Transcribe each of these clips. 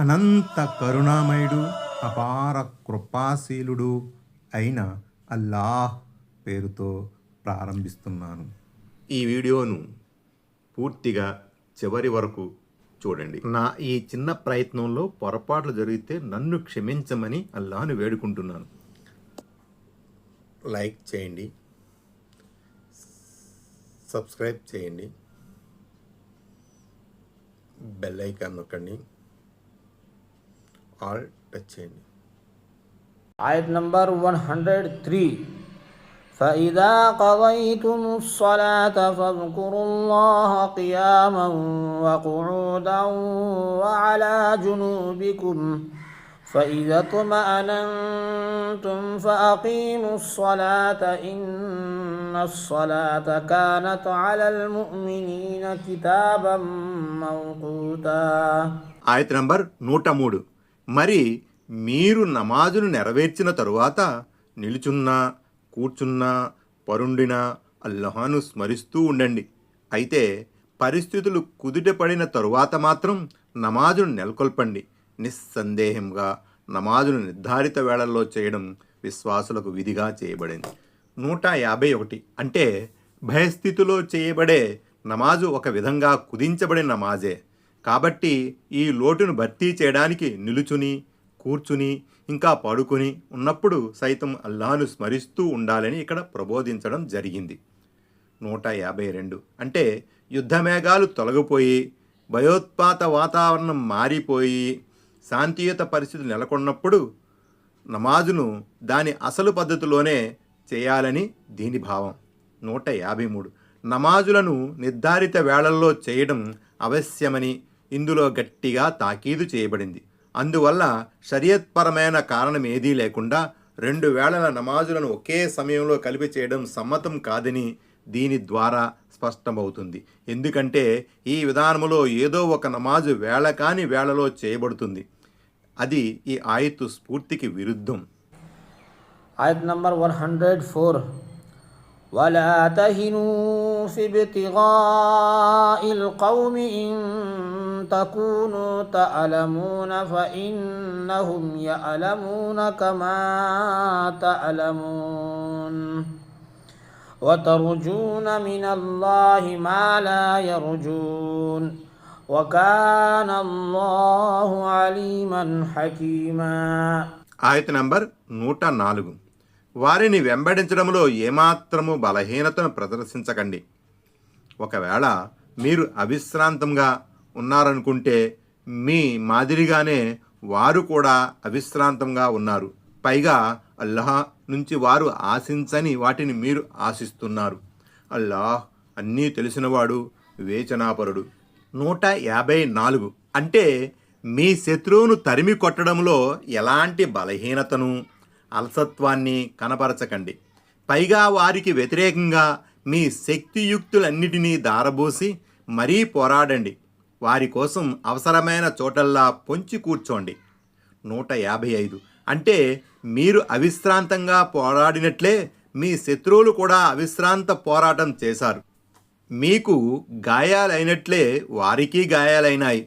అనంత కరుణామయుడు అపార కృపాశీలుడు అయిన అల్లాహ్ పేరుతో ప్రారంభిస్తున్నాను. ఈ వీడియోను పూర్తిగా చివరి వరకు చూడండి. నా ఈ చిన్న ప్రయత్నంలో పొరపాట్లు జరిగితే నన్ను క్షమించమని అల్లాహ్ను వేడుకుంటున్నాను. లైక్ చేయండి, సబ్స్క్రైబ్ చేయండి, బెల్ ఐకాన్ నొక్కండి, ఆల్ టచ్ చేయండి. ఆయత్ నంబర్ 103. فإذا قضيتم الصلاة فاذكروا الله قياما وقعودا وعلى جنوبكم فإذا اطمأننتم فأقيموا الصلاة إن الصلاة كانت على المؤمنين كتابا موقوتا. ఆయత్ నంబర్ 103. మరి మీరు నమాజును నెరవేర్చిన తరువాత నిలుచున్నా, కూర్చున్నా, పరుండినా అల్లాహ్ను స్మరిస్తూ ఉండండి. అయితే పరిస్థితులు కుదుటపడిన తరువాత మాత్రం నమాజును నెలకొల్పండి. నిస్సందేహంగా నమాజును నిర్ధారిత వేళల్లో చేయడం విశ్వాసులకు విధిగా చేయబడింది. 151. అంటే భయస్థితిలో చేయబడే నమాజు ఒక విధంగా కుదించబడిన నమాజే. కాబట్టి ఈ లోటును భర్తీ చేయడానికి నిలుచుని, కూర్చుని, ఇంకా పడుకుని ఉన్నప్పుడు సైతం అల్లాహ్ను స్మరిస్తూ ఉండాలని ఇక్కడ ప్రబోధించడం జరిగింది. 152. అంటే యుద్ధమేఘాలు తొలగిపోయి, భయోత్పాత వాతావరణం మారిపోయి, శాంతియుత పరిస్థితులు నెలకొన్నప్పుడు నమాజును దాని అసలు పద్ధతిలోనే చేయాలని దీని భావం. 153. నమాజులను నిర్ధారిత వేళల్లో చేయడం అవశ్యమని ఇందులో గట్టిగా తాకీదు చేయబడింది. అందువల్ల షరియత్పరమైన కారణం ఏదీ లేకుండా 2 వేళల నమాజులను ఒకే సమయంలో కలిపి చేయడం సమ్మతం కాదని దీని ద్వారా స్పష్టమవుతుంది. ఎందుకంటే ఈ విధానంలో ఏదో ఒక నమాజు వేళ కాని వేళలో చేయబడుతుంది. అది ఈ ఆయత్తు స్ఫూర్తికి విరుద్ధం. ఆయత్ నంబర్ 104. ولا تهنوا في ابتغاء القوم إن تكونوا تألمون فإنهم يألمون كما تألمون وترجون من الله ما لا يرجون وكان الله عليما حكيما. ఆయత్ నంబర్ 104. వారిని వెంబడించడంలో ఏమాత్రము బలహీనతను ప్రదర్శించకండి. ఒకవేళ మీరు అవిశ్రాంతంగా ఉన్నారనుకుంటే మీ మాదిరిగానే వారు కూడా అవిశ్రాంతంగా ఉన్నారు. పైగా అల్లాహ్ నుంచి వారు ఆశించని వాటిని మీరు ఆశిస్తున్నారు. అల్లాహ్ అన్నీ తెలిసినవాడు, వివేచనాపరుడు. 154. అంటే మీ శత్రువును తరిమి కొట్టడంలో ఎలాంటి బలహీనతను, అలసత్వాన్ని కనపరచకండి. పైగా వారికి వ్యతిరేకంగా మీ శక్తియుక్తులన్నిటినీ దారబోసి మరీ పోరాడండి. వారి కోసం అవసరమైన చోటల్లా పొంచి కూర్చోండి. 155. అంటే మీరు అవిశ్రాంతంగా పోరాడినట్లే మీ శత్రువులు కూడా అవిశ్రాంత పోరాటం చేశారు. మీకు గాయాలైనట్లే వారికి గాయాలైనాయి.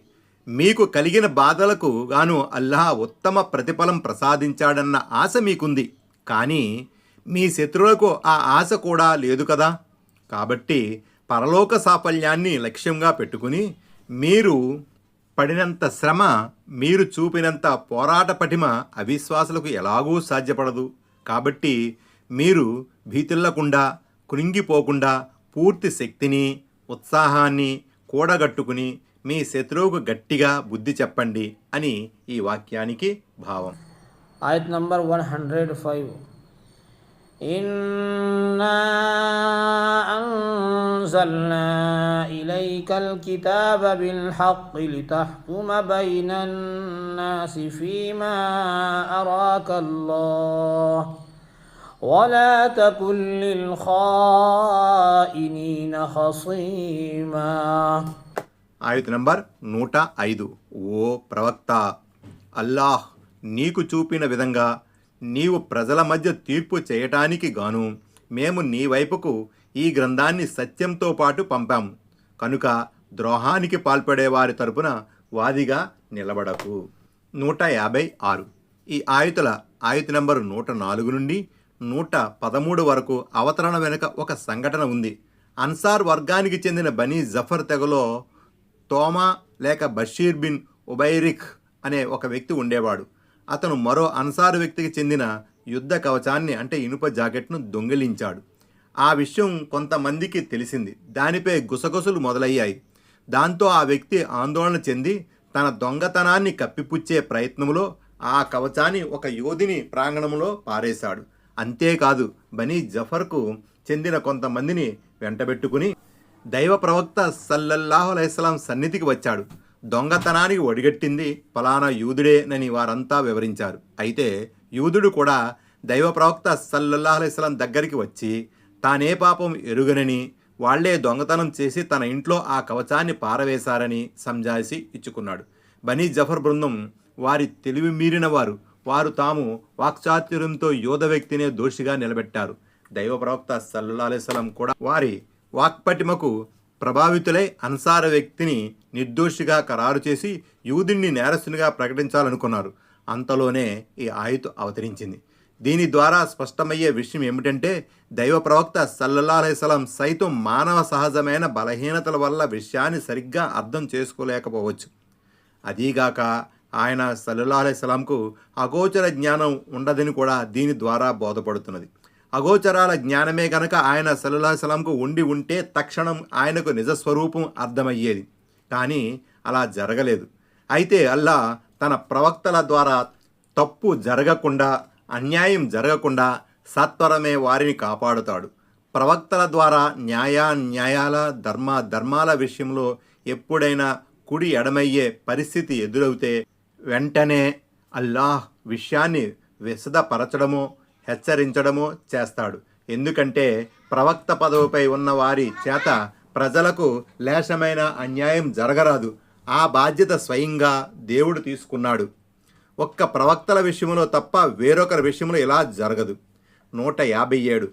మీకు కలిగిన బాధలకు గాను అల్లాహ్ ఉత్తమ ప్రతిఫలం ప్రసాదించాడన్న ఆశ మీకుంది. కానీ మీ శత్రువులకు ఆ ఆశ కూడా లేదు కదా. కాబట్టి పరలోక సాఫల్యాన్ని లక్ష్యంగా పెట్టుకుని మీరు పడినంత శ్రమ, మీరు చూపినంత పోరాట పటిమ అవిశ్వాసులకు ఎలాగూ సాధ్యపడదు. కాబట్టి మీరు భీతిల్లకుండా, కృంగిపోకుండా పూర్తి శక్తిని, ఉత్సాహాన్ని కూడగట్టుకుని మీ శత్రువుకు గట్టిగా బుద్ధి చెప్పండి అని ఈ వాక్యానికి భావం. ఆయత్ నంబర్ 105. ఇన్నా అన్జల్నా ఇలైకల్ కితాబ బిల్ హక్కి లితహ్కుమ బైనన్ నాసి ఫీమా అరాకల్లాహ్ వలా తకున్ లిల్ ఖాయినీన ఖసీమా. ఆయత్ నంబర్ 105. ఓ ప్రవక్త, అల్లాహ్ నీకు చూపిన విధంగా నీవు ప్రజల మధ్య తీర్పు చేయటానికి గాను మేము నీ వైపుకు ఈ గ్రంథాన్ని సత్యంతో పాటు పంపాము. కనుక ద్రోహానికి పాల్పడే వారి తరపున వాదిగా నిలబడకు. 156 ఈ ఆయత నంబరు 104 నుండి 113 వరకు అవతరణ వెనుక ఒక సంఘటన ఉంది. అన్సార్ వర్గానికి చెందిన బనీ జఫర్ తెగలో తోమా లేక బషీర్ బిన్ ఉబైరిక్ అనే ఒక వ్యక్తి ఉండేవాడు. అతను మరో అన్సార్ వ్యక్తికి చెందిన యుద్ధ కవచాన్ని అంటే ఇనుప జాకెట్ను దొంగిలించాడు. ఆ విషయం కొంతమందికి తెలిసింది. దానిపై గుసగుసలు మొదలయ్యాయి. దాంతో ఆ వ్యక్తి ఆందోళన చెంది తన దొంగతనాన్ని కప్పిపుచ్చే ప్రయత్నంలో ఆ కవచాన్ని ఒక యోధిని ప్రాంగణంలో పారేశాడు. అంతేకాదు బనీ జఫర్కు చెందిన కొంతమందిని వెంటబెట్టుకుని దైవ ప్రవక్త సల్లల్లాహు అలైహిస్సలాం సన్నిధికి వచ్చాడు. దొంగతనానికి ఒడిగట్టింది ఫలానా యూదుడేనని వారంతా వివరించారు. అయితే యూదుడు కూడా దైవ ప్రవక్త సల్లల్లాహు అలైహిస్సలాం దగ్గరికి వచ్చి తానే పాపం ఎరుగనని వాళ్లే దొంగతనం చేసి తన ఇంట్లో ఆ కవచాన్ని పారవేశారని సంజాయిషి ఇచ్చుకున్నాడు. బనీ జఫర్ బృందం వారి తెలివి మీరిన వారు తాము వాక్చాతుర్యంతో యోధ వ్యక్తినే దోషిగా నిలబెట్టారు. దైవ ప్రవక్త సల్లల్లాహు అలైహి వసల్లం కూడా వారి వాక్పటిమకు ప్రభావితులై అన్సార వ్యక్తిని నిర్దోషిగా ఖరారు చేసి యూదుని నేరస్తునిగా ప్రకటించాలనుకున్నారు. అంతలోనే ఈ ఆయతు అవతరించింది. దీని ద్వారా స్పష్టమయ్యే విషయం ఏమిటంటే దైవ ప్రవక్త సల్లల్లాహు అలైహి వసల్లం సైతం మానవ సహజమైన బలహీనతల వల్ల విషయాన్ని సరిగ్గా అర్థం చేసుకోలేకపోవచ్చు. అదీగాక ఆయన సల్లల్లాహు అలైహి వసల్లంకు అగోచర జ్ఞానం ఉండదని కూడా దీని ద్వారా బోధపడుతున్నది. అగోచరాల జ్ఞానమే గనక ఆయన సల్లల్లాహు అలైహి వసల్లంకు ఉంటే తక్షణం ఆయనకు నిజస్వరూపం అర్థమయ్యేది. కానీ అలా జరగలేదు. అయితే అల్లా తన ప్రవక్తల ద్వారా తప్పు జరగకుండా అన్యాయం జరగకుండా సత్వరమే వారిని కాపాడుతాడు. ప్రవక్తల ద్వారా న్యాయాల ధర్మాల విషయంలో ఎప్పుడైనా కుడి ఎడమయ్యే పరిస్థితి ఎదురవుతే వెంటనే అల్లాహ్ విషయాన్ని విశదపరచడమో హెచ్చరించడమో చేస్తాడు. ఎందుకంటే ప్రవక్త పదవిపై ఉన్న వారి చేత ప్రజలకు లేశమైన అన్యాయం జరగరాదు. ఆ బాధ్యత స్వయంగా దేవుడు తీసుకున్నాడు. ఒక్క ప్రవక్తల విషయంలో తప్ప వేరొకరి విషయంలో ఇలా జరగదు. 157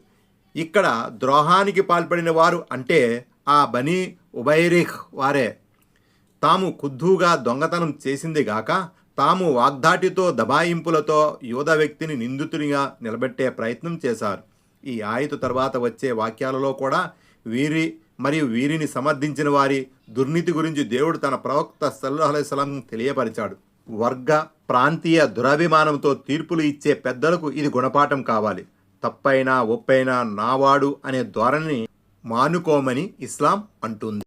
ఇక్కడ ద్రోహానికి పాల్పడిన వారు అంటే ఆ బనీ ఉబైరిక్ వారే. తాము ఖుద్దుగా దొంగతనం చేసింది గాక తాము వాగ్దాటితో దబాయింపులతో యోధ వ్యక్తిని నిందితునిగా నిలబెట్టే ప్రయత్నం చేశారు. ఈ ఆయతు తర్వాత వచ్చే వాక్యాలలో కూడా వీరిని సమర్థించిన వారి దుర్నీతి గురించి దేవుడు తన ప్రవక్త సల్లల్లాహు అలైహి వసల్లం తెలియపరిచాడు. వర్గ ప్రాంతీయ దురాభిమానంతో తీర్పులు ఇచ్చే పెద్దలకు ఇది గుణపాఠం కావాలి. తప్పైనా ఒప్పైనా నావాడు అనే ధోరణిని మానుకోమని ఇస్లాం అంటుంది.